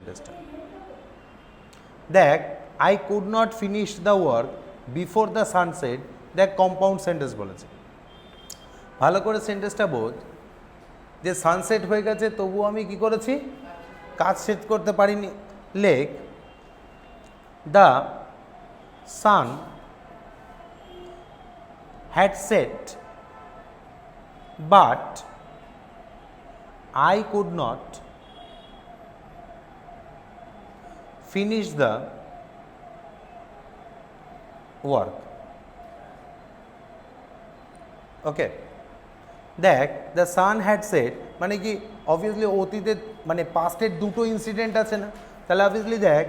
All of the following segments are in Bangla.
সেন্টেন্সটা। দেখ I could not finish the work before the sunset, দেখ কম্পাউন্ড সেন্টেন্স বলেছে। ভালো করে সেন্টেন্সটা বোঝ, যে সানসেট হয়ে গেছে তবুও আমি কি করেছি, কাজ শেষ করতে পারিনি। লেখ the sun had set but I could not finish the work. ওকে, দেখ দ্য সান হ্যাড সেট মানে কি, অবভিয়াসলি অতীতে মানে পাস্টের দুটো ইনসিডেন্ট আছে না, তাহলে অবভিয়াসলি দেখ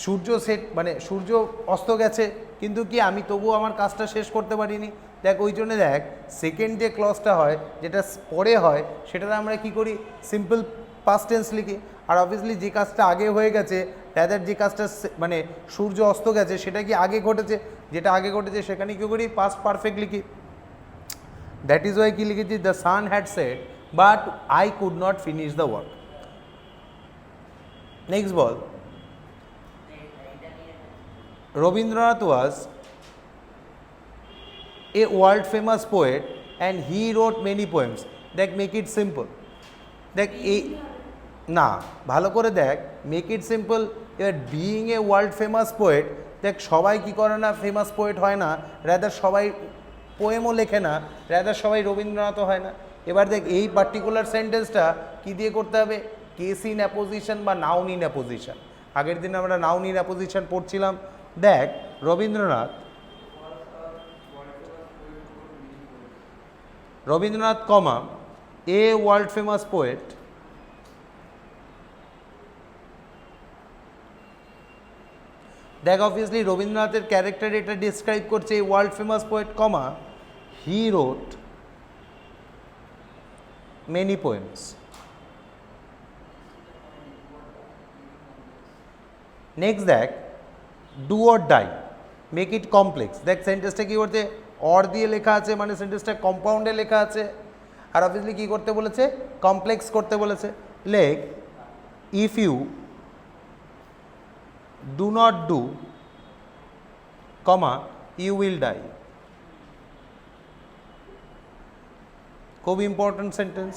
সূর্য সেট মানে সূর্য অস্ত গেছে, কিন্তু কি আমি তবুও আমার কাজটা শেষ করতে পারিনি। দেখ ওই জন্য দেখ সেকেন্ড যে ক্লজটা হয় যেটা পরে হয় সেটাতে আমরা কি করি, সিম্পল পাস্ট টেন্স লিখি। আর অবভিয়াসলি যে কাজটা আগে হয়ে গেছে, রাদার যে কাজটা মানে সূর্য অস্ত গেছে সেটা কি আগে ঘটেছে, যেটা আগে ঘটেছে সেখানে কী করি, পাস্ট পারফেক্ট লিখি। দ্যাট ইজ ওয়াই কি লিখেছি, the sun had set but I could not finish the work. Next ball, Rabindranath was a world famous poet and he wrote many poems. দেখ মেক ইট সিম্পল, দেখ এই না ভালো করে দেখ, মেক ইট সিম্পল। এবার being a world famous poet, দেখ সবাই কি করে না, ফেমাস পোয়েট হয় না, রাদার সবাই পোয়েমও লেখে না, রাদার সবাই রবীন্দ্রনাথও হয় না। এবার দেখ এই পার্টিকুলার সেন্টেন্সটা কী দিয়ে করতে হবে, কেস ইন অ্যাপোজিশন বা নাউন ইন অ্যাপোজিশন। আগের দিন আমরা নাউন ইন অ্যাপোজিশন পড়ছিলাম। দেখ Rabindranath comma a world famous poet, দেখ অবভিয়াসলি রবীন্দ্রনাথের ক্যারেক্টার এটা ডিসক্রাইব করছে, এই world famous poet comma he wrote many poems. Next দেখ do or die, make it complex. দেখ সেন্টেন্সটা কী করতে, অর দিয়ে লেখা আছে মানে সেন্টেন্সটা কম্পাউন্ডে লেখা আছে, আর অবভিয়াসলি কী করতে বলেছে, কমপ্লেক্স করতে বলেছে। লেখ if you do not do comma you will die. খুব ইম্পর্টেন্ট সেন্টেন্স।